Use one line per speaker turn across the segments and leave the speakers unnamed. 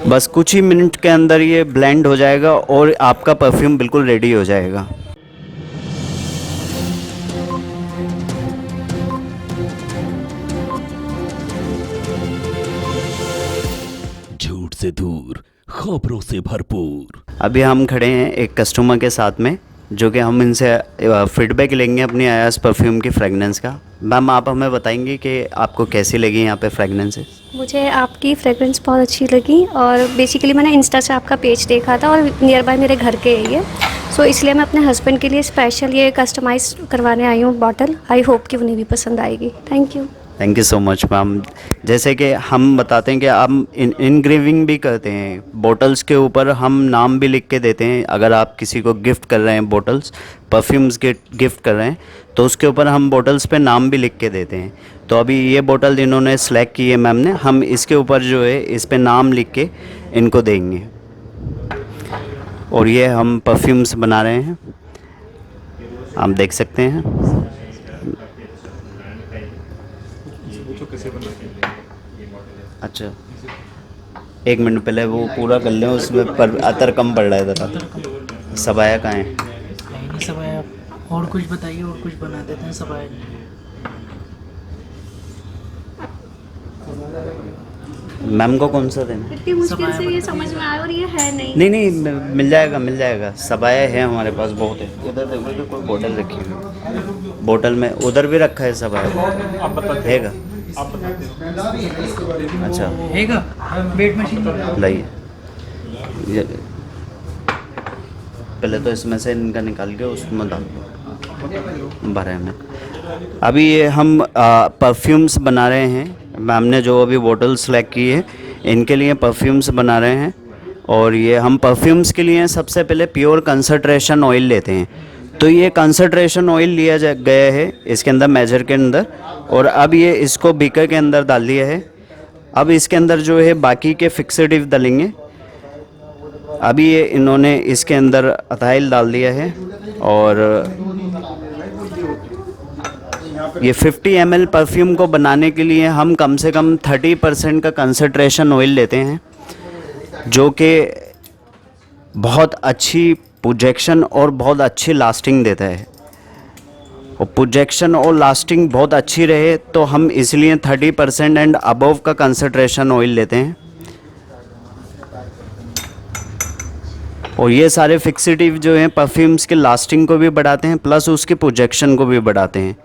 बस कुछ ही मिनट के अंदर ये ब्लेंड हो जाएगा और आपका परफ्यूम बिल्कुल रेडी हो जाएगा।
झूठ से दूर, खबरों से भरपूर।
अभी हम खड़े हैं एक कस्टमर के साथ में, जो कि हम इनसे फीडबैक लेंगे अपनी आयास परफ्यूम की फ्रेगनेंस का। मैम, आप हमें बताएंगे कि आपको कैसी लगी यहाँ पे फ्रेगनेंसेस?
मुझे आपकी फ्रेगरेंस बहुत अच्छी लगी और बेसिकली मैंने इंस्टा से आपका पेज देखा था और नियर बाय मेरे घर के है ये, सो इसलिए मैं अपने हस्बैंड के लिए स्पेशल ये कस्टमाइज करवाने आई हूँ बॉटल। आई होप कि उन्हें भी पसंद आएगी। Thank you.
Thank you so much ma'am. जैसे कि हम बताते हैं कि हम इनग्रेविंग भी करते हैं बोटल्स के ऊपर, हम नाम भी लिख के देते हैं। अगर आप किसी को गिफ्ट कर रहे हैं बोटल्स, परफ्यूम्स के गिफ्ट कर रहे हैं, तो उसके ऊपर हम बोटल्स पे नाम भी लिख के देते हैं। तो अभी ये बोतल इन्होंने सेलेक्ट की है मैम ने, हम इसके ऊपर जो है इस पे नाम लिख के इनको देंगे। और ये हम परफ्यूम्स बना रहे हैं, आप देख सकते हैं। अच्छा, एक मिनट पहले वो पूरा कर लें, उसमें पर अतर कम पड़ रहा है ज़रा। सबाया कहाँ है?
नहीं सबाया, और कुछ बताइए, और कुछ बना देते हैं सबाया।
मैम को कौन सा देना?
इतनी मुश्किल से ये समझ में आया और ये है नहीं।
नहीं नहीं, मिल जाएगा मिल जाएगा। सबाया है हमारे पास, बहुत है। इधर देखो कि कोई बोतल रखी हुई है, बोतल में उधर भी रखा है सबाया। हैगा? अच्छा
हैगा, वेट मशीन
लाइए। ये पहले तो इसमें से इनका निकाल के उसमें डाल दो भरे में। अभी ये हम परफ्यूम्स बना रहे हैं। मैम ने जो अभी बोतल सेलेक्ट की है, इनके लिए परफ्यूम्स बना रहे हैं। और ये हम परफ्यूम्स के लिए सबसे पहले प्योर कंसंट्रेशन ऑयल लेते हैं। तो ये कंसंट्रेशन ऑयल लिया गया है इसके अंदर, मेजर के अंदर। और अब ये इसको बीकर के अंदर डाल दिया है। अब इसके अंदर जो है बाकी के फिक्सेटिव डालेंगे। अभी ये इन्होंने इसके अंदर अथाइल डाल दिया है। और ये 50 ml परफ्यूम को बनाने के लिए हम कम से कम 30% का कंसंट्रेशन ऑयल लेते हैं, जो कि बहुत अच्छी प्रोजेक्शन और बहुत अच्छी लास्टिंग देता है। और प्रोजेक्शन और लास्टिंग बहुत अच्छी रहे तो हम इसलिए 30% एंड अबव का कंसंट्रेशन ऑयल लेते हैं। और ये सारे फिक्सेटिव जो हैं परफ्यूम्स के लास्टिंग को भी बढ़ाते हैं, प्लस उसकी प्रोजेक्शन को भी बढ़ाते हैं।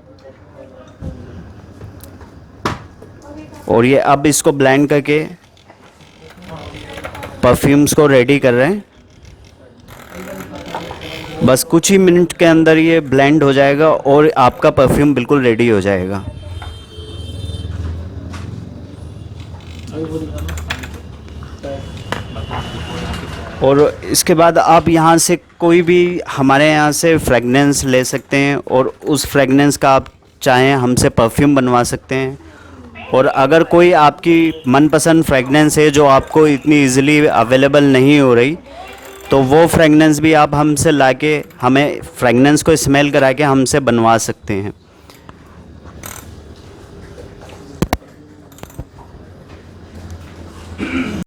और ये अब इसको ब्लेंड करके परफ्यूम्स को रेडी कर रहे हैं। बस कुछ ही मिनट के अंदर ये ब्लेंड हो जाएगा और आपका परफ्यूम बिल्कुल रेडी हो जाएगा। और इसके बाद आप यहाँ से कोई भी हमारे यहाँ से फ्रेगनेंस ले सकते हैं और उस फ्रेगनेंस का आप चाहें हमसे परफ्यूम बनवा सकते हैं। और अगर कोई आपकी मनपसंद फ्रेगनेंस है जो आपको इतनी इजीली अवेलेबल नहीं हो रही, तो वो फ्रेगनेंस भी आप हमसे लाके हमें फ्रेगनेंस को स्मेल करा के हमसे बनवा सकते हैं।